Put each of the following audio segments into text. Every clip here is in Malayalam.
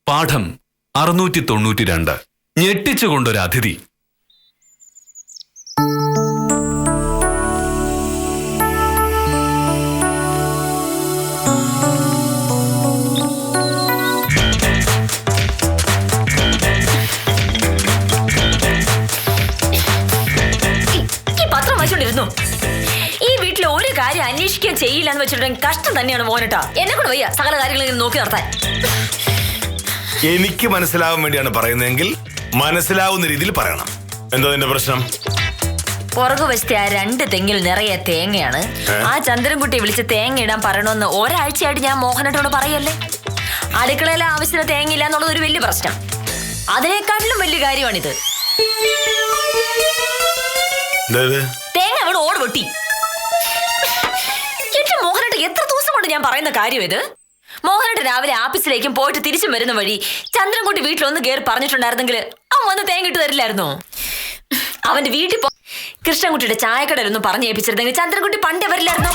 പാഠം 692. ഞെട്ടിച്ചുകൊണ്ടൊരു അതിഥി. ഈ വീട്ടിൽ ഒരു കാര്യം അന്വേഷിക്കുകയും ചെയ്യില്ല എന്ന് വെച്ചിട്ടുണ്ടെങ്കിൽ കഷ്ടം തന്നെയാണ് മോനട്ടാ. എന്നെ കൂടെ വയ്യ സകല കാര്യങ്ങളും നോക്കി നടത്താൻ. എനിക്ക് മനസ്സിലാവാൻ വേണ്ടിയാണ് പറയുന്നതെങ്കിൽ മനസ്സിലാവുന്ന രീതിയിൽ പറയണം. എന്താ നിന്റെ പ്രശ്നം? പുറകുവശത്തെ ആ 2 തെങ്ങിൽ നിറയെ തേങ്ങയാണ്. ആ ചന്ദ്രൻകുട്ടി വിളിച്ച് തേങ്ങ ഇടാൻ പറയണമെന്ന് ഒരാഴ്ചയായിട്ട് ഞാൻ മോഹനട്ടോട് പറയല്ലേ. അടുക്കളയിലെ ആവശ്യത്തിന് തേങ്ങയില്ല എന്നുള്ളത് ഒരു വലിയ പ്രശ്നം. അതിനേക്കാട്ടിലും വലിയ കാര്യമാണിത്. തേങ്ങ അവിടെ ഓട് പൊട്ടി. എന്റെ മോഹനട്ട് എത്ര ദിവസം കൊണ്ട് ഞാൻ പറയുന്ന കാര്യം ഇത്. മോഹനട്ട് രാവിലെ ആഫീസിലേക്കും പോയിട്ട് തിരിച്ചും വരുന്ന വഴി ചന്ദ്രൻകുട്ടി വീട്ടിലൊന്ന് കയറി പറഞ്ഞിട്ടുണ്ടായിരുന്നെങ്കിൽ അവൻ വന്ന് തേങ്ങ ഇട്ട് തരില്ലായിരുന്നോ? അവന്റെ വീട്ടിൽ കൃഷ്ണൻകുട്ടിയുടെ ചായക്കടയിലൊന്നും പറഞ്ഞു ഏൽപ്പിച്ചിരുന്നെങ്കിൽ ചന്ദ്രൻകുട്ടി പണ്ടേ വരില്ലായിരുന്നോ?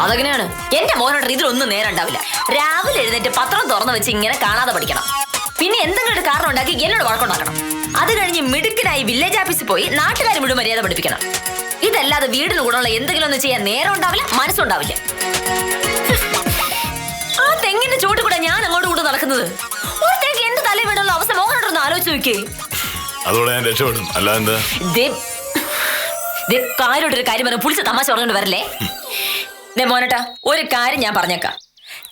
അതങ്ങനെയാണ്. എന്റെ മോഹനട്ട് ഇതിലൊന്നും നേരം ഉണ്ടാവില്ല. രാവിലെ എഴുന്നേറ്റ് പത്രം തുറന്നു വെച്ച് ഇങ്ങനെ കാണാതെ പഠിക്കണം. പിന്നെ എന്തെങ്കിലും ഒരു കാരണം ഉണ്ടാക്കി എന്നോട് വഴക്കുണ്ടാക്കണം. അത് കഴിഞ്ഞ് മിടുക്കനായി വില്ലേജ് ഓഫീസിൽ പോയി നാട്ടുകാർ മുഴുവൻ മര്യാദ പഠിപ്പിക്കണം. ഇതല്ലാതെ വീടിന് കൂടെയുള്ള എന്തെങ്കിലും ഒന്ന് ചെയ്യാൻ നേരം ഉണ്ടാവില്ല, മനസ്സുണ്ടാവില്ല. ആ തെങ്ങിന്റെ ചൂട്ട് കൂടെ ഞാൻ അങ്ങോട്ട് കൂടെ നടക്കുന്നത്. ഒരു തേക്ക് എന്റെ തലയിൽ വീടുള്ള അവസ്ഥ മോഹനോടൊന്ന് ആലോചിച്ച് നോക്കിയേ. അതോടെ ഞാൻ രക്ഷപ്പെടും. അല്ലാതെ കാര്യോട്ടൊരു കാര്യം പറഞ്ഞ പുളിച്ച തമാശ പറഞ്ഞോണ്ട് വരല്ലേ. മോനട്ടാ, ഒരു കാര്യം ഞാൻ പറഞ്ഞേക്കാം.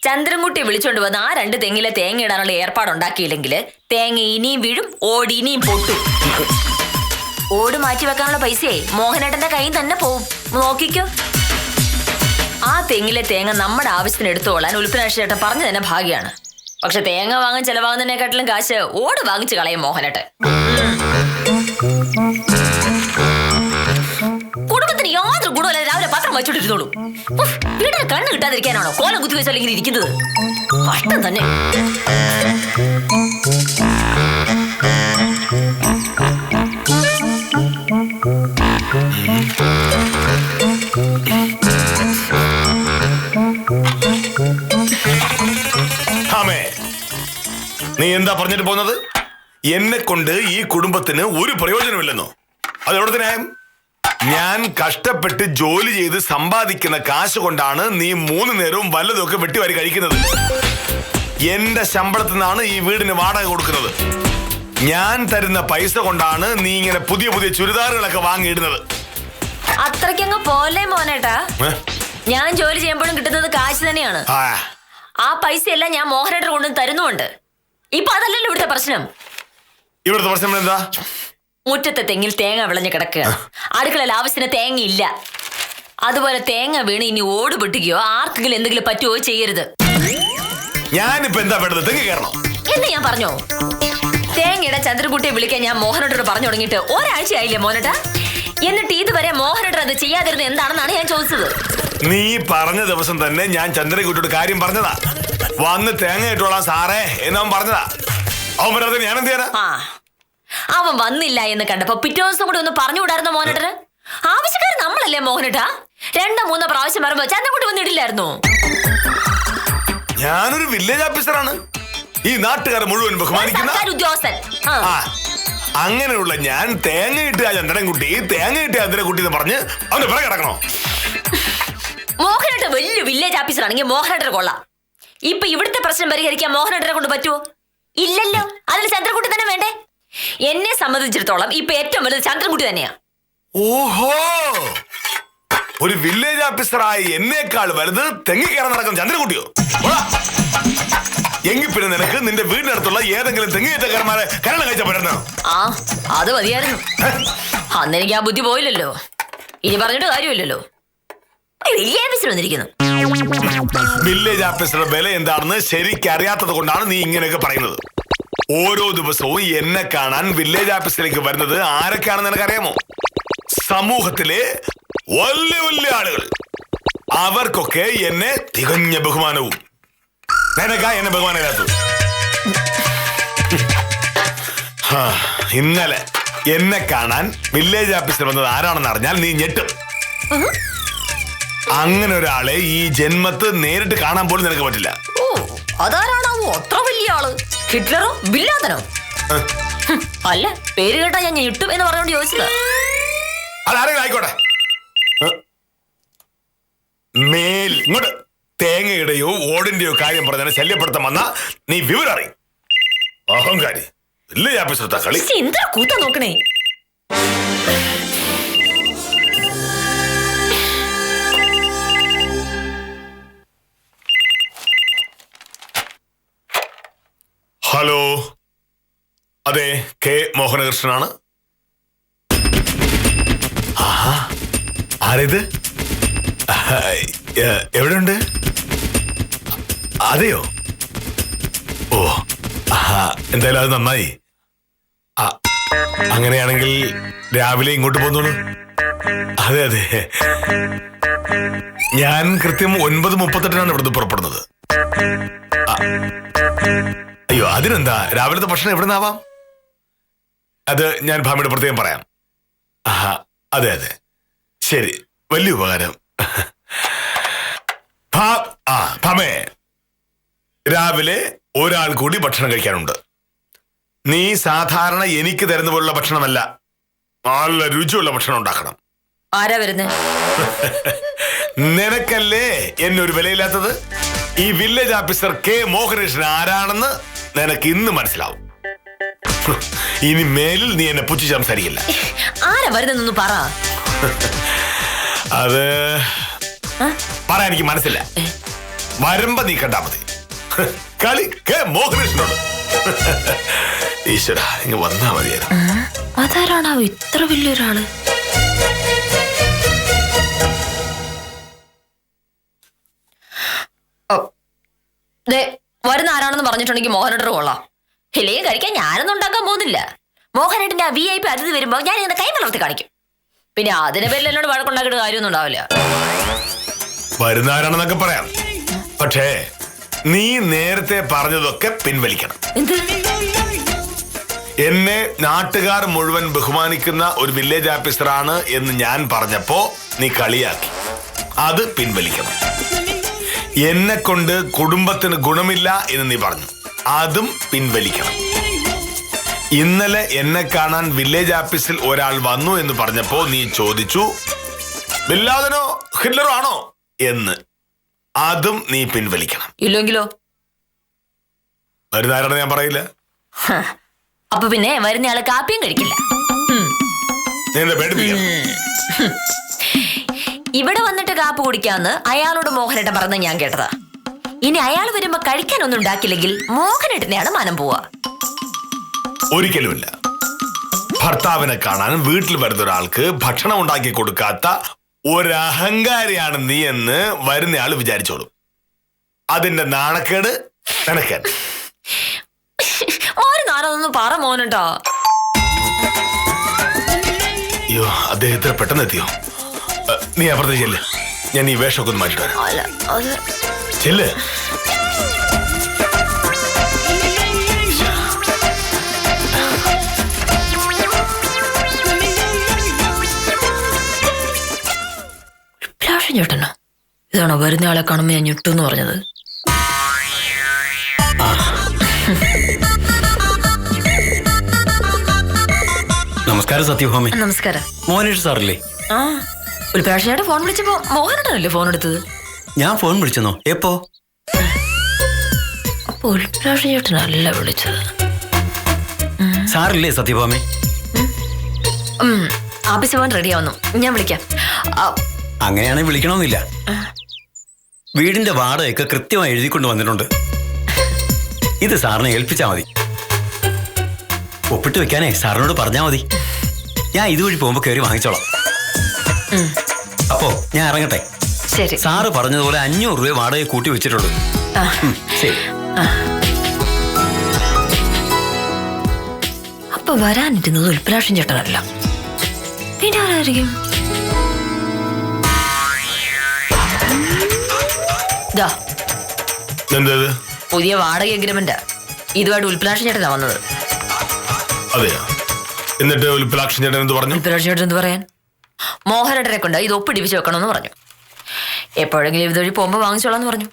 ചന്ദ്രൻകുട്ടി വിളിച്ചോണ്ട് വന്ന് ആ 2 തെങ്ങിലെ തേങ്ങ ഇടാനുള്ള ഏർപ്പാടുണ്ടാക്കിയില്ലെങ്കിൽ തേങ്ങ ഇനിയും വീഴും, ഓടി ഇനിയും പൊട്ടും. ഓട് മാറ്റി വെക്കാനുള്ള പൈസയെ മോഹനേട്ടന്റെ കയ്യിൽ തന്നെ പോവും. നോക്കിക്കോ. ആ തെങ്ങിലെ തേങ്ങ നമ്മുടെ ആവശ്യത്തിന് എടുത്തോളാൻ ഉൽപ്പന്നേട്ടൻ പറഞ്ഞു തന്നെ ഭാഗ്യമാണ്. പക്ഷെ തേങ്ങ വാങ്ങാൻ ചെലവാകുന്നതിനെക്കാട്ടിലും കാശ് ഓട് വാങ്ങിച്ചു കളയും മോഹനേട്ടൻ. കുടുംബത്തിന് യാതൊരു ഗുണമല്ല രാവിലെ പത്രം വച്ചോണ്ടിരുന്നോളൂ. വീട്ടിൽ കണ്ണ് കിട്ടാതിരിക്കാനാണോ കോലം കുത്തി വെച്ചാൽ ഇങ്ങനെ ഇരിക്കുന്നത്? കഷ്ടം തന്നെ. നീ എന്താ പറഞ്ഞിട്ട് പോകുന്നത്? എന്നെ കൊണ്ട് ഈ കുടുംബത്തിന് ഒരു പ്രയോജനമില്ലെന്നോ? അതെവിടെ ന്യായം? ഞാൻ കഷ്ടപ്പെട്ട് ജോലി ചെയ്ത് സമ്പാദിക്കുന്ന കാശ് കൊണ്ടാണ് നീ 3 നേരവും വല്ലതൊക്കെ വെട്ടിവാരി കഴിക്കുന്നത്. എന്റെ ശമ്പളത്തിൽ നിന്നാണ് ഈ വീടിന് വാടക കൊടുക്കുന്നത്. ഞാൻ തരുന്ന പൈസ കൊണ്ടാണ് നീ ഇങ്ങനെ പുതിയ പുതിയ ചുരിദാറുകളൊക്കെ വാങ്ങിയിടുന്നത്. അത്രയ്ക്കങ്ങ് പോലെ മോനേട്ടാ. ഞാൻ ജോലി ചെയ്യുമ്പോഴും കിട്ടുന്നത് കാശ് തന്നെയാണ്. ആ പൈസ എല്ലാം ഞാൻ മോഹനേട്ടൻ കൊണ്ടു തരുന്നുണ്ട്. ഇപ്പൊ അതല്ലല്ലോ ഇവിടുത്തെ പ്രശ്നം. ഇവിടുത്തെ പ്രശ്നം എന്താ? മുറ്റത്തെ തെങ്ങിൽ തേങ്ങ വിളഞ്ഞു കിടക്കുകയാണ്. അടുക്കളയിൽ ആവശ്യത്തിന് തേങ്ങയില്ല. അതുപോലെ തേങ്ങ വീണ് ഇനി ഓട് പൊട്ടിക്കുകയോ ആർക്കെങ്കിലും എന്തെങ്കിലും പറ്റുകയോ ചെയ്യരുത്. ഞാനിപ്പോ എന്താ വേണ്ടത്? തെങ്ങ് കയറണോ എന്ന് ഞാൻ പറഞ്ഞോ? തേങ്ങയുടെ ചന്ദ്രൻകുട്ടിയെ വിളിക്കാൻ ഞാൻ മോഹനേട്ടനോട് പറഞ്ഞു തുടങ്ങിയിട്ട് ഒരാഴ്ചയായില്ലേ മോനേട്ടാ? എന്നിട്ട് ഇതുവരെ മോഹനേട്ടൻ അത് ചെയ്യാതിരുന്നത് എന്താണെന്നാണ് ഞാൻ ചോദിച്ചത്. നീ പറഞ്ഞ ദിവസം തന്നെ ഞാൻ ചന്ദ്രൻകുട്ടിയോട് കാര്യം പറഞ്ഞതാ. വന്ന് തേങ്ങ ഇട്ടോളാം സാറേ എന്നവൻ പറഞ്ഞതാ. അവൻ പറഞ്ഞത് ഞാൻ എന്ത് ചെയ്യാനാ? അവൻ വന്നില്ല എന്ന് കണ്ടപ്പോ പിറ്റേ ദിവസം കൂടി ഒന്ന് പറഞ്ഞുകൂടായിരുന്നോ മോഹനേട്ടന്? ആവശ്യക്കാരൻ നമ്മളല്ലേ മോഹനേട്ടാ? 2-3 പ്രാവശ്യം വരുമ്പോ ചന്ദ്രൻകുട്ടി വന്നിട്ടില്ലായിരുന്നോ? ഞാനൊരു വില്ലേജ് ഓഫീസറാണ്. ഈ നാട്ടുകാരെ മുഴുവൻ ബഹുമാനിക്കുന്ന ഉദ്യോഗസ്ഥൻ. അങ്ങനെയുള്ള ഞാൻ തേങ്ങ ഇട്ട് ആ ചന്ദ്രൻകുട്ടി, തേങ്ങ ഇട്ട് ചന്ദ്രൻകുട്ടി എന്ന് പറഞ്ഞ് അവന്റെ പിറകെ കിടക്കണോ? മോഹനേട്ടൻ വലിയ വില്ലേജ് ഓഫീസർ ആണെങ്കിൽ മോഹനേട്ടൻ കൊള്ളാം. ഇപ്പൊ ഇവിടുത്തെ പ്രശ്നം പരിഹരിക്കാൻ മോഹനേട്ടനെ കൊണ്ട് പറ്റുമോ? ഇല്ലല്ലോ. അതിൽ ചന്ദ്രൻകുട്ടി തന്നെ വേണ്ടേ? എന്നെ സംബന്ധിച്ചിടത്തോളം ഇപ്പൊ ഏറ്റവും വലുത് ചന്ദ്രൻകുട്ടി തന്നെയാ. ഓഹോ, ഒരു വില്ലേജ് ഓഫീസറായി എന്നേക്കാൾ വലുത് തെങ്ങി കയറാൻ നടക്കുന്ന ചന്ദ്രൻകുട്ടിയോ? എങ്കിൽ പിന്നെ നിനക്ക് നിന്റെ വീടിനടുത്തുള്ള ഏതെങ്കിലും തെങ്ങേറ്റക്കാരന്മാരെ കല്യാണം കഴിച്ചാൽ പറ്റുന്ന? അത് മതിയായിരുന്നു. അന്ന് എനിക്ക് ആ ബുദ്ധി പോയില്ലല്ലോ. ഇനി പറഞ്ഞിട്ട് കാര്യമില്ലല്ലോ. വില്ലേജ് ഓഫീസറുടെ വില എന്താണെന്ന് ശരിക്കറിയാത്തത് കൊണ്ടാണ് നീ ഇങ്ങനെയൊക്കെ പറയുന്നത്. ഓരോ ദിവസവും എന്നെ കാണാൻ വില്ലേജ് ഓഫീസിലേക്ക് വരുന്നത് ആരൊക്കെയാണെന്ന് നിനക്കറിയാമോ? സമൂഹത്തിലെ വലിയ വലിയ ആളുകൾ. അവർക്കൊക്കെ എന്നെ തികഞ്ഞ ബഹുമാനവും. നിനക്കാ എന്നെ ബഹുമാനമില്ലാത്തത്. ഇന്നലെ എന്നെ കാണാൻ വില്ലേജ് ഓഫീസർ വന്നത് ആരാണെന്ന് അറിഞ്ഞാൽ നീ ഞെട്ടും. അങ്ങനെ ഒരാളെ ഈ ജന്മത്ത് നേരിട്ട് കാണാൻ പോലും നിനക്ക് പറ്റില്ല. അതാരാണാവോ അത്ര വലിയ ആള്? ഹിറ്റ്ലറോ ബില്ലാദനോ? അല്ല, പേര് കേട്ടാ ഞാൻ ഞെട്ടും എന്ന് പറഞ്ഞോണ്ട് ചോദിച്ചത്. അതാരെങ്കിലും ആയിക്കോട്ടെ. മേൽ ഇങ്ങോട്ട് തേങ്ങയുടെയോ ഓടിന്റെയോ കാര്യം പറഞ്ഞാൽ ശല്യപ്പെടുത്താൻ വന്ന നീ വിവരം അറിയും. അഹങ്കാരി ഇല്ലേ ആഫീസർത്താ കളി. എന്താ കൂത്ത നോക്കണേ? ഹലോ, അതെ, കെ മോഹനകൃഷ്ണനാണ്. ആരിത്? എവിടെയുണ്ട്? അതെയോ? ഓ, എന്തായാലും അത് നന്നായി. അങ്ങനെയാണെങ്കിൽ രാവിലെ ഇങ്ങോട്ട് പോന്നോളൂ. അതെ അതെ, ഞാൻ കൃത്യം 9:38 ഇവിടുന്ന് പുറപ്പെടുന്നത്. അയ്യോ, അതിനെന്താ, രാവിലത്തെ ഭക്ഷണം എവിടെ നിന്നാവാം? അത് ഞാൻ ഭാമിയുടെ പ്രത്യേകം പറയാം. അതെ അതെ, ശരി, വലിയ ഉപകാരം. ഭാമേ, രാവിലെ ഒരാൾ കൂടി ഭക്ഷണം കഴിക്കാനുണ്ട്. നീ സാധാരണ എനിക്ക് തരുന്ന പോലുള്ള ഭക്ഷണമല്ല, നല്ല രുചിയുള്ള ഭക്ഷണം ഉണ്ടാക്കണം. ആരാ വരുന്നത്? നിനക്കല്ലേ എന്നെ ഒരു വിലയില്ലാത്തത്? ഈ വില്ലേജ് ഓഫീസർ കെ മോഹനകൃഷ്ണൻ ആരാണെന്ന് നിനക്ക് ഇന്ന് മനസ്സിലാവും. ഇനി മേലിൽ നീ എന്നെ പുച്ഛിച്ച് സംസാരിക്കില്ല. ആരാ വരുന്നൊന്ന് പറ. അത് പറയാൻ എനിക്ക് മനസ്സില്ല. വരുമ്പോ നീ കണ്ടാ മതി. കളി കെ മോഹനകൃഷ്ണനോട്. ഈശ്വര, ഇങ്ങ് വന്നാ മതിയായിരുന്നു. അതാരാണാവോ ഇത്ര വലിയൊരാള്? വരുന്ന ആരാണെന്ന് പറഞ്ഞിട്ടുണ്ടെങ്കിൽ മോഹനേട്ടർ കൊള്ളാം. ഇല്ലെങ്കിൽ കഴിക്കാൻ ഞാനൊന്നും ഉണ്ടാക്കാൻ പോകുന്നില്ല. മോഹനേട്ടന്റെ ആ VIP അതിഥി വരുമ്പോ ഞാൻ ഇങ്ങനെ കൈ വളർത്തി കാണിക്കും. പിന്നെ അതിന്റെ പേരിൽ എന്നോട് വഴക്കുണ്ടാക്കിയിട്ട് കാര്യമൊന്നും ഉണ്ടാവില്ല. വരുന്ന ആരാണെന്നൊക്കെ പറയാം, പക്ഷേ നീ നേരത്തെ പറഞ്ഞതൊക്കെ പിൻവലിക്കണം. എന്നെ നാട്ടുകാർ മുഴുവൻ ബഹുമാനിക്കുന്ന ഒരു വില്ലേജ് ഓഫീസറാണ് എന്ന് ഞാൻ പറഞ്ഞപ്പോ നീ കളിയാക്കി. അത് പിൻവലിക്കണം. എന്നെ കൊണ്ട് കുടുംബത്തിന് ഗുണമില്ല എന്ന് നീ പറഞ്ഞു. അതും പിൻവലിക്കണം. ഇന്നലെ എന്നെ കാണാൻ വില്ലേജ് ഓഫീസിൽ ഒരാൾ വന്നു എന്ന് പറഞ്ഞപ്പോ നീ ചോദിച്ചു, ബില്ലാദനോ ഹിറ്റ്ലറോ ആണോ എന്ന്. അതും നീ പിൻവലിക്കണം. ഇല്ലെങ്കിലോ? വരുന്നാരാണെന്ന് ഞാൻ പറയില്ല. അപ്പൊ പിന്നെ വരുന്നയാള് കാപ്പിയും കഴിക്കില്ല. ഇവിടെ വന്നിട്ട് കാപ്പ് കുടിക്കാന്ന് അയാളോട് മോഹനേട്ടൻ പറഞ്ഞ ഞാൻ കേട്ടതാ. ഇനി അയാൾ വരുമ്പോ കഴിക്കാനൊന്നും ഉണ്ടാക്കില്ലെങ്കിൽ മോഹനേട്ടനെയാണ് മനം പോവാ. ഒരിക്കലുമില്ല. ഭർത്താവിനെ കാണാൻ വീട്ടിൽ വരുന്ന ഒരാൾക്ക് ഭക്ഷണം ഉണ്ടാക്കി കൊടുക്കാത്ത ഒരഹങ്കാരിയാണ് നീ എന്ന് വരുന്നയാൾ വിചാരിച്ചോളും. അതിന്റെ നാണക്കേട് നിനക്ക്. ഒരു നാളൊന്നും പറ മോനട്ടോ. അയ്യോ, അദ്ദേഹത്തിന് പെട്ടെന്ന് എത്തിയോ? നീ അപ്പുറത്തേക്ക് ചെല്ല്, ഞാൻ ഈ വേഷമൊക്കെ ഒന്ന് മാറ്റിട്ട് വരാം. ചെല്ല്. ചേട്ടനോ? ഇതാണോ വരുന്ന ആളെ കാണുമ്പോ ഞാൻ ഞെട്ടൂന്ന് പറഞ്ഞത്? നമസ്കാരം സത്യഭാമ. നമസ്കാരം. മോഹനേഷ് സാറല്ലേ? ഒരു പ്രാവശ്യം ഫോൺ വിളിച്ചപ്പോ മോഹനേട്ടനല്ലേ ഫോൺ എടുത്തത്? ഞാൻ ഫോൺ വിളിച്ചെന്നോ? എപ്പോ? അപ്പൊ ഒരു പ്രാവശ്യം ചേട്ടനല്ല വിളിച്ചത്. സാറില്ലേ സത്യഭാമ? ആഫീസ് പോകാൻ റെഡി ആവുന്നു, ഞാൻ വിളിക്കാം. അങ്ങനെയാണെങ്കിൽ വിളിക്കണമെന്നില്ല. വീടിന്റെ വാടകയൊക്കെ കൃത്യമായി എഴുതിക്കൊണ്ട് വന്നിട്ടുണ്ട്. ഇത് സാറിനെ ഏൽപ്പിച്ചാ മതി. ഒപ്പിട്ട് വെക്കാനേ സാറിനോട് പറഞ്ഞാ മതി. ഞാൻ ഇതുവഴി പോകുമ്പോ കയറി വാങ്ങിച്ചോളാം. അപ്പോ ഞാൻ ഇറങ്ങട്ടെ. ശരി. സാറ് പറഞ്ഞതുപോലെ 500 രൂപ വാടക കൂട്ടി വെച്ചിട്ടുള്ളൂ. ശരി. അപ്പൊ വരാനിരുന്നത് ഉൽപ്രാക്ഷൻ ചേട്ടനല്ല, പിന്നെ ആരായിരിക്കും? പുതിയ വാടക എഗ്രിമെന്റ് ഇതുമായിട്ട് ഉൽപ്രാക്ഷൻ ചേട്ടനാ വന്നത്. അതെയോ? എന്നിട്ട് ഉൽപ്രാക്ഷൻ ചേട്ടൻ എന്ത് പറഞ്ഞു? ഉൽപ്രാക്ഷൻ ചേട്ടൻ എന്ത് പറയാൻ? മോഹനേട്ടനെ കൊണ്ട് ഇത് ഒപ്പിടിപ്പിച്ച് വെക്കണമെന്ന് പറഞ്ഞു. എപ്പോഴെങ്കിലും ഇതുവഴി പോകുമ്പോ വാങ്ങിച്ചോളാന്ന് പറഞ്ഞു.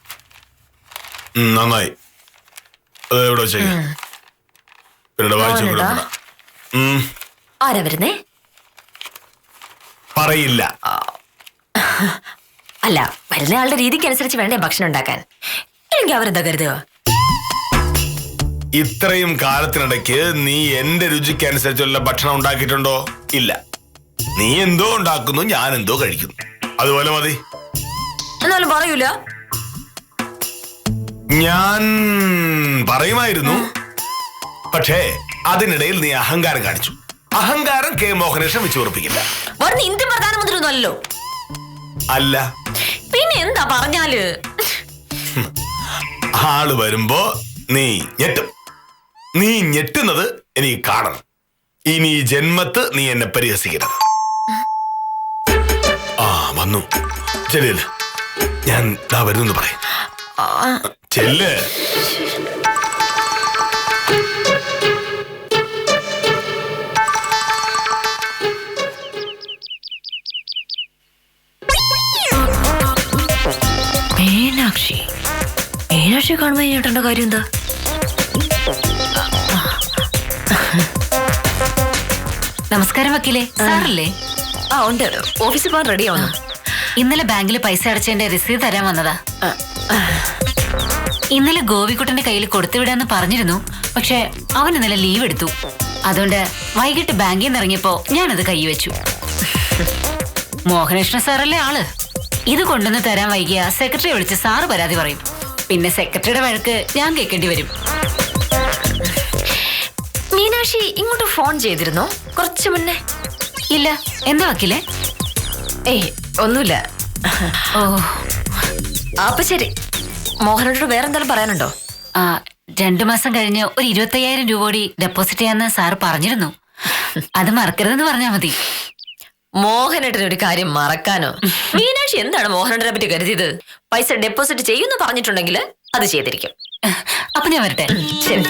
നന്നായി. അത് എവിടെ വെച്ചേക്ക്. പിന്നീട് വായിച്ചു മോഹനേട്ടാ. ആരാ വരുന്നേ? പറയില്ല. അല്ല, വരുന്ന ആളുടെ രീതിക്ക് അനുസരിച്ച് വേണ്ടേ ഭക്ഷണം ഉണ്ടാക്കാൻ. ഇല്ലെങ്കിൽ അവരെന്താ കരുതുക? ഇത്രയും കാലത്തിനിടയ്ക്ക് നീ എന്റെ രുചിക്ക് അനുസരിച്ചുള്ള ഭക്ഷണം ഉണ്ടാക്കിയിട്ടുണ്ടോ? ഇല്ല. നീ എന്തോ ഉണ്ടാക്കുന്നു, ഞാൻ എന്തോ കഴിക്കുന്നു. അതുപോലെ മതി. എന്നാലും പറയൂല. ഞാൻ പറയുമായിരുന്നു, പക്ഷേ അതിനിടയിൽ നീ അഹങ്കാരം കാണിച്ചു. അഹങ്കാരം കെ മോഹനേഷൻ വെച്ച് ഉറപ്പിക്കില്ല. വരുന്ന ഇന്ത്യൻ പ്രധാനമന്ത്രി ഒന്നും അല്ലല്ലോ. അല്ല, പിന്നെ എന്താ പറഞ്ഞാല്? ആള് വരുമ്പോ നീ ഞെട്ടും. നീ ഞെട്ടുന്നത് എനിക്ക് കാണണം. ഇനി ഈ ജന്മത്ത് നീ എന്നെ പരിഹസിക്കരുത്. ആ വന്നു. ചെല്ല്, ഞാൻ ദാ വരുന്നു പറയും. ചെല്ല്. മീനാക്ഷി കാണുമ്പോ ചേട്ടന്റെ കാര്യം എന്താ? നമസ്കാരം വക്കീലെ, സാറല്ലേ? ആ ഉണ്ട്, ഓഫീസിൽ പോകാൻ റെഡി ആവുന്നു. ഇന്നലെ ബാങ്കിൽ പൈസ അടച്ചതിന്റെ രസീത് തരാൻ വന്നതാ. ഇന്നലെ ഗോപിക്കുട്ടന്റെ കയ്യിൽ കൊടുത്തുവിടാന്ന് പറഞ്ഞിരുന്നു. പക്ഷെ അവൻ ഇന്നലെ ലീവ് എടുത്തു. അതുകൊണ്ട് വൈകിട്ട് ബാങ്കിൽ നിന്ന് ഇറങ്ങിയപ്പോ ഞാനത് കൈവച്ചു. മോഹനകൃഷ്ണ സാറല്ലേ ആള്. ഇത് കൊണ്ടുവന്ന് തരാൻ വൈകിയ സെക്രട്ടറി വിളിച്ച് സാറ് പരാതി പറയും. പിന്നെ സെക്രട്ടറിയുടെ വഴക്ക് ഞാൻ കേൾക്കേണ്ടി വരും. മീനാക്ഷി ഇങ്ങോട്ട് ഫോൺ ചെയ്തിരുന്നോ കുറച്ചു മുന്നേ? ഇല്ല. എന്താ വക്കീലെ? ഏയ് ഒന്നുമില്ല. ഓ, അപ്പൊ ശരി. മോഹനോട് വേറെന്തായാലും പറയാനുണ്ടോ? 2 മാസം കഴിഞ്ഞ് ഒരു 25,000 രൂപ കൂടി ഡെപ്പോസിറ്റ് ചെയ്യാന്ന് സാറ് പറഞ്ഞിരുന്നു. അത് മറക്കരുതെന്ന് പറഞ്ഞാ മതി. മോഹനേട്ടന് ഒരു കാര്യം മറക്കാനോ? മീനാക്ഷി എന്താണ് മോഹനേട്ടനെ പറ്റി കരുതിയത്? പൈസ ഡെപ്പോസിറ്റ് ചെയ്യുമെന്ന് പറഞ്ഞിട്ടുണ്ടെങ്കിൽ അത് ചെയ്തിരിക്കും. അപ്പൊ ഞാൻ വരട്ടെ. ശരി.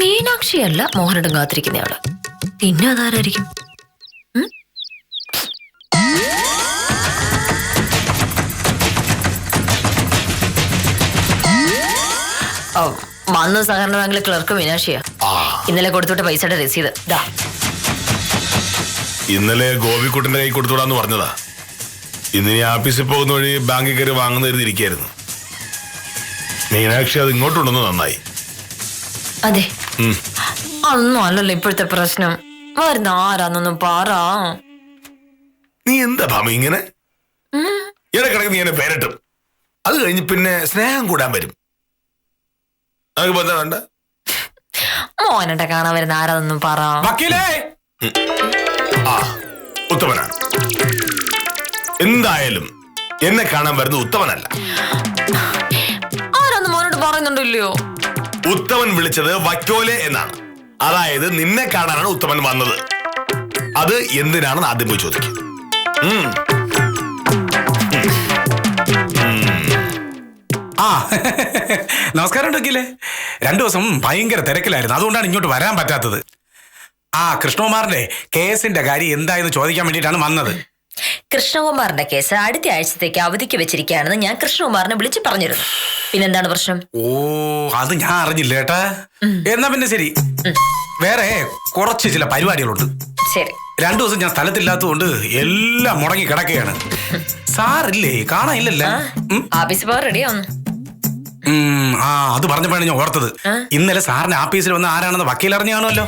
മീനാക്ഷിയല്ല മോഹനേട്ടൻ കാത്തിരിക്കുന്നയാള്. പിന്നെ അതാരായിരിക്കും? വന്നു സഹകരണ ബാങ്കിലെ ക്ലർക്ക് മീനാക്ഷിയാ. ഇന്നലെ കൊടുത്തുവിട്ട പൈസയുടെ രസീത് ദാ. ഇന്നലെ ഗോപിക്കുട്ടന്റെ കൈ കൊടുത്തുവിടാന്ന് പറഞ്ഞതാ. ഇന്ന് നീ ആഫീസിൽ പോകുന്ന വഴി ബാങ്കിൽ കയറി വാങ്ങുന്ന കരുതിയിരിക്കായിരുന്നു. മീനാക്ഷി അത് ഇങ്ങോട്ടുണ്ടെന്ന് നന്നായി. അതെ, അതൊന്നും അല്ലല്ലോ ഇപ്പോഴത്തെ പ്രശ്നം. വരുന്ന ആരാന്നൊന്നും പറ. നീ എന്താ ഭാമി ഇങ്ങനെ? ഇടക്കിടക്ക് നീ എന്നെ പേരട്ടും. അത് കഴിഞ്ഞ് പിന്നെ സ്നേഹം കൂടാൻ വരും. നമുക്ക് എന്താ വേണ്ട? മോഹനേട്ട കാണാൻ വരുന്ന ആരാന്നൊന്നും പറ. ആ ഉത്തമനാണ്. എന്തായാലും എന്നെ കാണാൻ വരുന്നത് ഉത്തമനല്ല. ആരാന്ന് മോനോട് പറയുന്നുണ്ടല്ലോ. ഉത്തമൻ വിളിച്ചത് വക്കോലെ എന്നാണ്. അതായത് നിന്നെ കാണാനാണ് ഉത്തമൻ വന്നത്. അത് എന്തിനാണെന്ന് ആദ്യം പോയി ചോദിക്കും. നമസ്കാരം വക്കീലെ. 2 ദിവസം ഭയങ്കര തിരക്കിലായിരുന്നു, അതുകൊണ്ടാണ് ഇങ്ങോട്ട് വരാൻ പറ്റാത്തത്. കൃഷ്ണകുമാറിന്റെ കേസിന്റെ കാര്യം എന്തായെന്ന് ചോദിക്കാൻ വേണ്ടിയിട്ടാണ് വന്നത്. കൃഷ്ണകുമാറിന്റെ കേസ് അടുത്ത ആഴ്ചത്തേക്ക് അവധിക്ക് വെച്ചിരിക്കുകയാണെന്ന് ഞാൻ കൃഷ്ണകുമാറിനെ വിളിച്ച് പറഞ്ഞിരുന്നു. പിന്നെന്താണ് പ്രശ്നം? ഓ, അത് ഞാൻ അറിഞ്ഞില്ല ഏട്ടാ. എന്നാ പിന്നെ ശരി. വേറെ കുറച്ച് ചില പരിപാടികളുണ്ട്. ശരി. 2 ദിവസം ഞാൻ സ്ഥലത്തില്ലാത്തതുകൊണ്ട് എല്ലാം മുടങ്ങി കിടക്കുകയാണ്. സാറില്ലേ? കാണാനില്ലല്ലോ. ഓഫീസിൽ പോകാൻ റെഡി ആവുന്നു. അത് പറഞ്ഞപ്പോഴാണ് ഞാൻ ഓർത്തത്. ഇന്നലെ സാറിന്റെ ആഫീസിൽ വന്ന് ആരാണെന്ന് വക്കീൽ അറിഞ്ഞു കാണുമല്ലോ.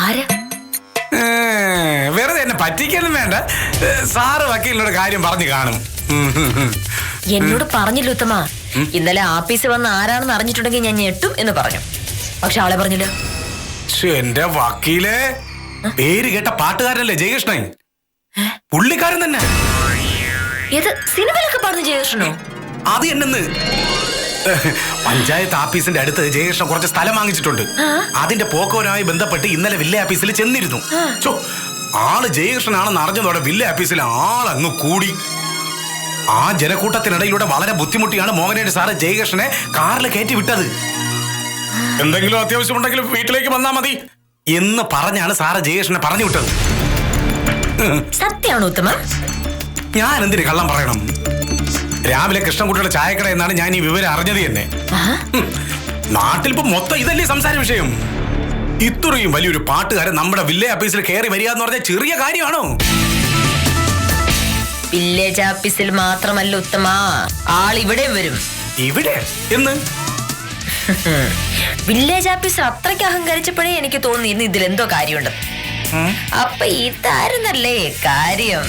ആരാ? വെറുതെ എന്നെ പറ്റിക്കൊന്നും വേണ്ട. സാറ് വക്കീലിനോട് കാര്യം പറഞ്ഞു കാണും. എന്നോട് പറഞ്ഞില്ല ഉത്തമ. ഇന്നലെ ആഫീസിൽ വന്ന് ആരാണെന്ന് അറിഞ്ഞിട്ടുണ്ടെങ്കിൽ ഞാൻ ഞെട്ടും എന്ന് പറഞ്ഞു. പക്ഷെ ആളെ പറഞ്ഞില്ല. എന്റെ വക്കീലെ, പേര് കേട്ട പാട്ടുകാരനല്ലേ ജയകൃഷ്ണൻ? പുള്ളിക്കാരൻ തന്നെ. ഏത് സിനിമയിലൊക്കെ പറഞ്ഞു ജയകൃഷ്ണനോ? അത് എന്നെന്ന് പഞ്ചായത്ത് ആഫീസിന്റെ അടുത്ത് ജയകൃഷ്ണൻ കുറച്ച് സ്ഥലം വാങ്ങിച്ചിട്ടുണ്ട്. അതിന്റെ പോക്കോനുമായി ബന്ധപ്പെട്ട് ഇന്നലെ വില്ല ഓഫീസിൽ ചെന്നിരുന്നു. ആള് ജയകൃഷ്ണനാണെന്ന് അറിഞ്ഞതോടെ വില്ല ഓഫീസിൽ ആളങ്ങ് കൂടി. ആ ജനക്കൂട്ടത്തിനിടയിലൂടെ വളരെ ബുദ്ധിമുട്ടിയാണ് മോഹനേട്ടൻ സാറ് ജയകൃഷ്ണനെ കാറിൽ കയറ്റി വിട്ടത്. എന്തെങ്കിലും അത്യാവശ്യമുണ്ടെങ്കിലും വീട്ടിലേക്ക് വന്നാ മതി എന്ന് പറഞ്ഞാണ് സാറ് ജയകൃഷ്ണനെ പറഞ്ഞു വിട്ടത്. സത്യമാണോ ഉത്തമ? ഞാൻ എന്തിന് കള്ളം പറയണം? രാവിലെ കൃഷ്ണൻകുട്ടിയുടെ ചായക്കട എന്നാണ് ഞാൻ ഈ വിവരം അറിഞ്ഞത് തന്നെ. നാട്ടിൽ ഇപ്പൊ മൊത്തം ഇതല്ലേ സംസാര വിഷയം. ഇത്രയും വലിയൊരു പാട്ടുകാരൻ നമ്മുടെ വില്ലേജ് ഓഫീസിൽ കയറി വരിക എന്ന് പറഞ്ഞാൽ ചെറിയ കാര്യമാണോ? വില്ലേജ് ഓഫീസിൽ മാത്രമല്ല ഉത്തമ, ആൾ ഇവിടെയും വരും. ഇവിടെ എന്ന് വില്ലേജ് ഓഫീസർ അത്രയ്ക്ക് അഹങ്കരിച്ചപ്പോഴേ എനിക്ക് തോന്നിയിരുന്നു ഇതിലെന്തോ കാര്യമുണ്ട്. അപ്പൊ ഇതായിരുന്നല്ലേ കാര്യം.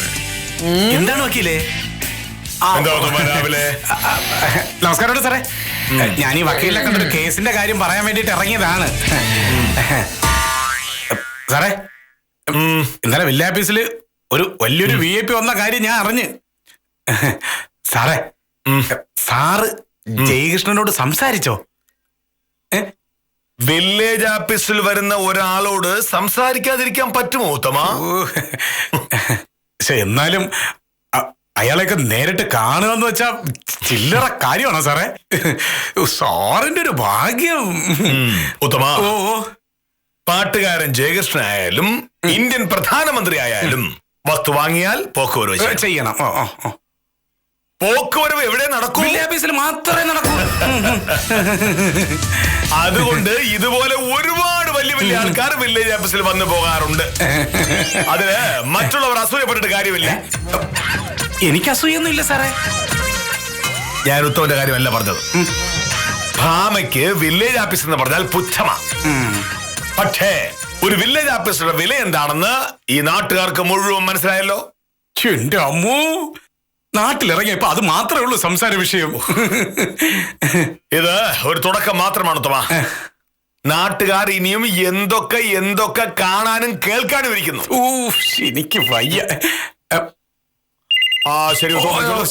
എന്താണ് വക്കീലേ? എന്താ ഉത്തമ രാവിലെ? നമസ്കാരം സാറേ. ഞാൻ ഈ വക്കീലിനെ കണ്ടൊരു കേസിന്റെ കാര്യം പറയാൻ വേണ്ടിട്ട് ഇറങ്ങിയതാണ് സാറേ. ഇന്നലെ വില്ലേജ് ഓഫീസിൽ ഒരു വലിയൊരു VIP വന്ന കാര്യം ഞാൻ അറിഞ്ഞ്. സാറേ, സാറ് ജയകൃഷ്ണനോട് സംസാരിച്ചോ? വില്ലേജ് ഓഫീസിൽ വരുന്ന ഒരാളോട് സംസാരിക്കാതിരിക്കാൻ പറ്റുമോ ഉത്തമ? പക്ഷെ എന്നാലും അയാളെയൊക്കെ നേരിട്ട് കാണുക എന്ന് വെച്ചാ ചില്ലറ കാര്യമാണോ സാറേ? സാറിന്റെ ഒരു ഭാഗ്യം. ഉത്തമ, ഓ പാട്ടുകാരൻ ജയകൃഷ്ണനായാലും ഇന്ത്യൻ പ്രധാനമന്ത്രി ആയാലും വസ്തു വാങ്ങിയാൽ പോക്കുവരവ് ചെയ്യണം. പോക്കുവരവ് എവിടെ നടക്കും? വില്ലേജ് ഓഫീസിൽ മാത്രമേ നടക്കൂ. അതുകൊണ്ട് ഇതുപോലെ ഒരുപാട് വലിയ വലിയ ആൾക്കാർ വില്ലേജ് ഓഫീസിൽ വന്നു പോകാറുണ്ട്. അതിന് മറ്റുള്ളവർ അസൂയപ്പെട്ടിട്ട് കാര്യമില്ല. എനിക്ക് അസൂയൊന്നും ഇല്ല സാറേ. ഞാൻ ഉത്തമന്റെ കാര്യമല്ല പറഞ്ഞത്. ഭാമയ്ക്ക് വില്ലേജ് ഓഫീസ് എന്ന് പറഞ്ഞാൽ പുച്ഛമാ. പക്ഷേ ഒരു വില്ലേജ് ഓഫീസറുടെ വില എന്താണെന്ന് ഈ നാട്ടുകാർക്ക് മുഴുവൻ മനസ്സിലായല്ലോ. എന്റെ അമ്മോ, നാട്ടിലിറങ്ങിയപ്പോ അത് മാത്രമേ ഉള്ളൂ സംസാര വിഷയം. ഇത് ഒരു തുടക്കം മാത്രമാണ് ഉത്തമ. നാട്ടുകാർ ഇനിയും എന്തൊക്കെ കാണാനും കേൾക്കാനും ഇരിക്കുന്നു. എനിക്ക് വയ്യ. ശരി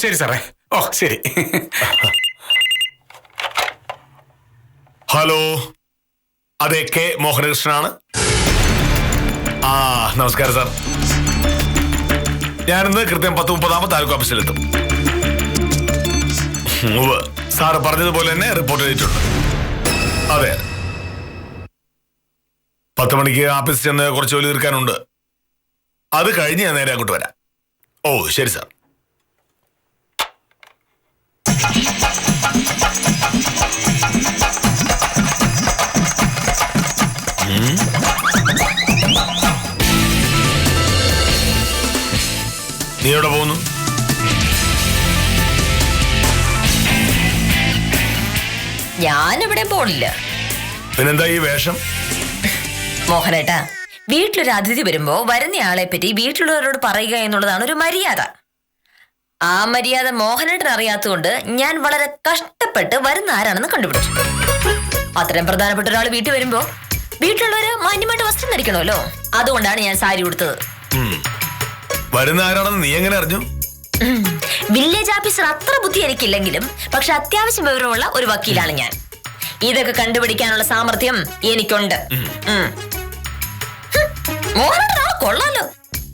ശരി സാറേ. ശരി. ഹലോ, അതെ, കെ മോഹനകൃഷ്ണനാണ്. നമസ്കാരം സാർ. ഞാനിന്ന് കൃത്യം 10:30 താലൂക്ക് ഓഫീസിലെത്തും. സാറ് പറഞ്ഞതുപോലെ തന്നെ റിപ്പോർട്ട് ചെയ്തിട്ടുണ്ട്. അതെ, 10 മണിക്ക് ഓഫീസിൽ ചെന്ന് കുറച്ച് ജോലി തീർക്കാനുണ്ട്. അത് കഴിഞ്ഞ് ഞാൻ നേരെ അങ്ങോട്ട് വരാം. ശരി സാർ. നീ എവിടെ പോകുന്നു? ഞാനിവിടെ പോണില്ല. പിന്നെന്താ ഈ വേഷം? മോഹനേട്ടാ, വീട്ടിലൊരു അതിഥി വരുമ്പോ വരുന്നയാളെ പറ്റി വീട്ടിലുള്ളവരോട് പറയുക എന്നുള്ളതാണ് ഒരു മര്യാദ. ആ മര്യാദ മോഹനേട്ടൻ അറിയാത്തതുകൊണ്ട് ഞാൻ വളരെ കഷ്ടപ്പെട്ട് വരുന്ന ആരാണെന്ന് കണ്ടുപിടിച്ചു. അത്രയും പ്രധാനപ്പെട്ട ഒരാൾ വീട്ടിൽ വരുമ്പോ വീട്ടിലുള്ളവര് മാന്യമായിട്ട് വസ്ത്രം ധരിക്കണമല്ലോ. അതുകൊണ്ടാണ് ഞാൻ സാരി ഉടുത്തത്. വരുന്ന ആരാണെന്ന് നീ എങ്ങനെ അറിഞ്ഞു? വില്ലേജ് ഓഫീസർ അത്ര ബുദ്ധി എനിക്കില്ലെങ്കിലും പക്ഷെ അത്യാവശ്യം വിവരമുള്ള ഒരു വക്കീലാണ് ഞാൻ. ഇതൊക്കെ കണ്ടുപിടിക്കാനുള്ള സാമർഥ്യം എനിക്കുണ്ട്. മോഹനേട്ടൻ കൊള്ളാലോ.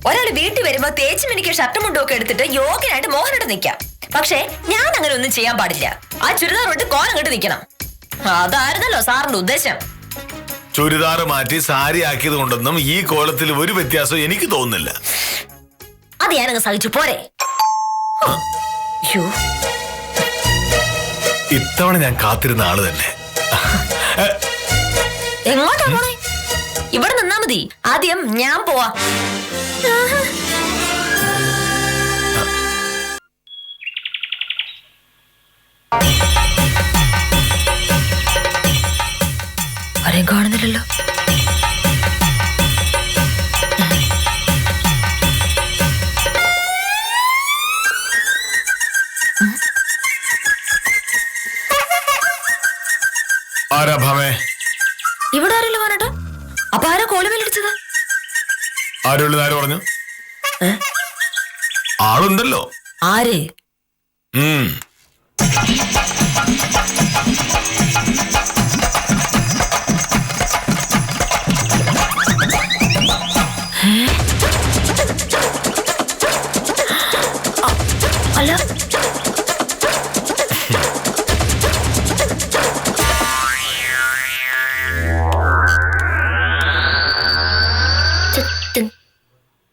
ഒരാൾ വീട്ടിൽ വരുമ്പോ തേച്ചും എനിക്ക് ഷർട്ടും മുണ്ടും ഒക്കെ എടുത്തിട്ട് യോഗ്യനായിട്ട് മോഹനേട്ടൻ നിൽക്കാം. പക്ഷെ ഞാൻ അങ്ങനെ ഒന്നും ചെയ്യാൻ പാടില്ല. ആ ചുരിദാർ വിട്ട് കോലം കെട്ട് നിൽക്കണം. അതായിരുന്നല്ലോ സാറിന്റെ ഉദ്ദേശം. ചുരിദാറ് മാറ്റി സാരി ആക്കിയത് കൊണ്ടൊന്നും ഈ കോലത്തിൽ ഒരു വ്യത്യാസം എനിക്ക് തോന്നുന്നില്ല. അത് ഞാനങ്ങ് സഹിച്ചു പോരെ. ഇത്തവണ ഞാൻ കാത്തിരുന്ന ആള് തന്നെ. എങ്ങോട്ടാ പോണേ? ഇവിടെ നിന്നാ മതി. ആദ്യം ഞാൻ പോവാ. ആരെയും കാണുന്നില്ലല്ലോ. ആരാ ഭാമേ? ഇവിടെ ആരല്ലോ പറഞ്ഞിട്ട്. അപ്പൊ ആരാ കോലുമേലടിച്ചത്? ആരുള്ളത്? ആര് പറഞ്ഞു? ആളുണ്ടല്ലോ. ആര്? അല്ല,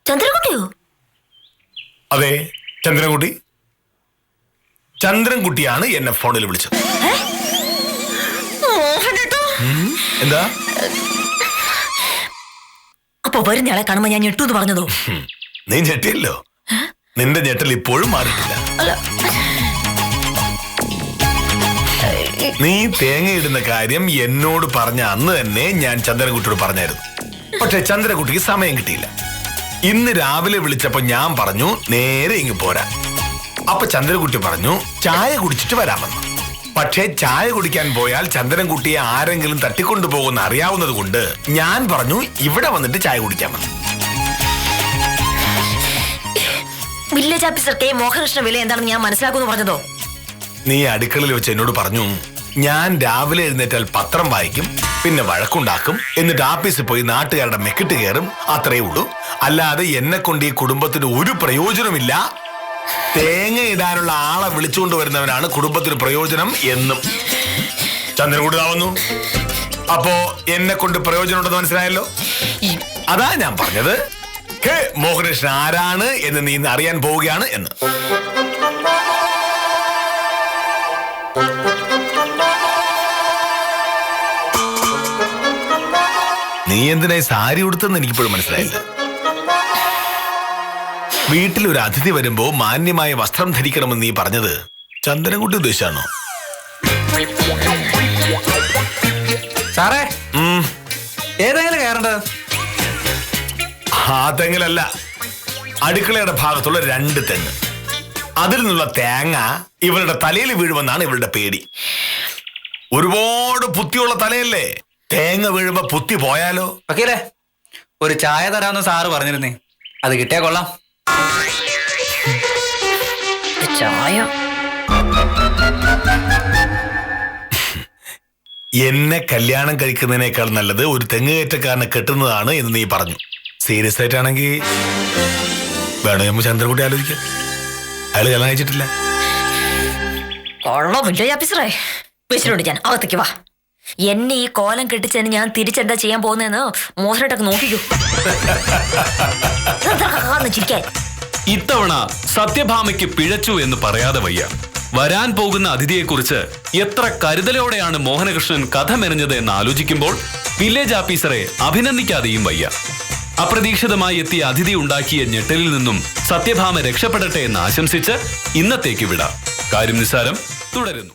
ചന്ദ്രൻകുട്ടിയോ? അതെ, ചന്ദ്രൻകുട്ടി. ചന്ദ്രൻകുട്ടിയാണ് എന്നെ ഫോണിൽ വിളിച്ചത്. എന്താ? അപ്പൊ വരുന്നയാളെ കാണുമ്പോ ഞാൻ ഞെട്ടൂന്ന് പറഞ്ഞതോ? നീ ഞെട്ടിയല്ലോ. നിന്റെ ഞെട്ടൽ ഇപ്പോഴും മാറിയിട്ടില്ല. നീ തേങ്ങയിടുന്ന കാര്യം എന്നോട് പറഞ്ഞ അന്ന് തന്നെ ഞാൻ ചന്ദ്രൻകുട്ടിയോട് പറഞ്ഞായിരുന്നു. പക്ഷെ ചന്ദ്രൻകുട്ടിക്ക് സമയം കിട്ടിയില്ല. ഇന്ന് രാവിലെ വിളിച്ചപ്പോ ഞാൻ പറഞ്ഞു നേരെ ഇങ്ങ് പോരാ. അപ്പൊ ചന്ദ്രൻകുട്ടി പറഞ്ഞു ചായ കുടിച്ചിട്ട് വരാമെന്ന്. പക്ഷേ ചായ കുടിക്കാൻ പോയാൽ ചന്ദ്രൻകുട്ടിയെ ആരെങ്കിലും തട്ടിക്കൊണ്ടുപോകുന്ന അറിയാവുന്നത് കൊണ്ട് ഞാൻ പറഞ്ഞു ഇവിടെ വന്നിട്ട് ചായ കുടിക്കാമെന്ന്. വില്ലേജ് ഓഫീസർ കെ മോഹനകൃഷ്ണ വില എന്താണെന്ന് ഞാൻ മനസ്സിലാക്കുമെന്ന് പറഞ്ഞതോ? നീ അടുക്കളയിൽ വെച്ച് എന്നോട് പറഞ്ഞു ഞാൻ രാവിലെ എഴുന്നേറ്റാൽ പത്രം വായിക്കും, പിന്നെ വഴക്കുണ്ടാക്കും, എന്നിട്ട് ഓഫീസിൽ പോയി നാട്ടുകാരുടെ മെക്കിട്ട് കയറും, അത്രേ ഉള്ളൂ. അല്ലാതെ എന്നെ കൊണ്ട് ഈ കുടുംബത്തിന് ഒരു പ്രയോജനമില്ല. തേങ്ങ ഇടാനുള്ള ആളെ വിളിച്ചുകൊണ്ട് വരുന്നവനാണ് കുടുംബത്തിന് പ്രയോജനം എന്നും ചന്ദ്രൻകുട്ടി താവുന്നു. അപ്പോ എന്നെ കൊണ്ട് പ്രയോജനം ഉണ്ടെന്ന് മനസ്സിലായല്ലോ. അതാ ഞാൻ പറഞ്ഞത് കെ മോഹനകൃഷ്ണൻ ആരാണ് എന്ന് നീ ഇന്ന് അറിയാൻ പോവുകയാണ് എന്ന്. നീ എന്തിനായി സാരി ഉടുത്തെന്ന് എനിക്കിപ്പോഴും മനസ്സിലായില്ല. വീട്ടിൽ ഒരു അതിഥി വരുമ്പോ മാന്യമായ വസ്ത്രം ധരിക്കണമെന്ന് നീ പറഞ്ഞത് ചന്ദ്രൻകുട്ടി ഉദ്ദേശിച്ചാണോ? സാറേ, ഏതെങ്കിലും കയറേണ്ടത്? ആ തെങ്ങിലല്ല, അടുക്കളയുടെ ഭാഗത്തുള്ള 2 തെങ്ങ്. അതിൽ നിന്നുള്ള തേങ്ങ ഇവരുടെ തലയിൽ വീഴുമെന്നാണ് ഇവരുടെ പേടി. ഒരുപാട് പുത്തിയുള്ള തലയല്ലേ, തേങ്ങ വീഴുമ്പോ പുത്തി പോയാലോ? വക്കീലേ, ഒരു ചായ തരാമെന്ന് സാറ് പറഞ്ഞിരുന്നേ, അത് കിട്ടിയാ കൊള്ളാം. ചായ എന്നെ കല്യാണം കഴിക്കുന്നതിനേക്കാൾ നല്ലത് ഒരു തെങ്ങ് കയറ്റക്കാരനെ കെട്ടുന്നതാണ് എന്ന് നീ പറഞ്ഞു. സീരിയസ് ആയിട്ടാണെങ്കിൽ വേണോ നമ്മൾ ചന്ദ്രൻകുട്ടി ആലോചിക്കാം. അയാൾ കല്യാണം കഴിച്ചിട്ടില്ല. കൊള്ളോ വില്ലേജ് ഓഫീസറേ, വെച്ചിട്ടുണ്ട് ഞാൻ. അകത്തേക്ക് വാ. എന്നെ ഈ കോലം കെട്ടിച്ചതിന് ഞാൻ തിരിച്ചെന്താ ചെയ്യാൻ പോകുന്നതെന്ന് മോഹനട്ടൊക്കെ നോക്കിക്കോ. ചിരിക്കാൻ ഇത്തവണ സത്യഭാമയ്ക്ക് പിഴച്ചു എന്ന് പറയാതെ വയ്യ. വരാൻ പോകുന്ന അതിഥിയെക്കുറിച്ച് എത്ര കരുതലോടെയാണ് മോഹനകൃഷ്ണൻ കഥ മെനഞ്ഞത് എന്ന് ആലോചിക്കുമ്പോൾ വില്ലേജ് ഓഫീസറെ അഭിനന്ദിക്കാതെയും വയ്യ. അപ്രതീക്ഷിതമായി എത്തിയ അതിഥി ഉണ്ടാക്കിയ ഞെട്ടലിൽ നിന്നും സത്യഭാമ രക്ഷപ്പെടട്ടെ എന്ന് ആശംസിച്ച് ഇന്നത്തേക്ക് വിടാം. കാര്യം നിസ്സാരം തുടരുന്നു.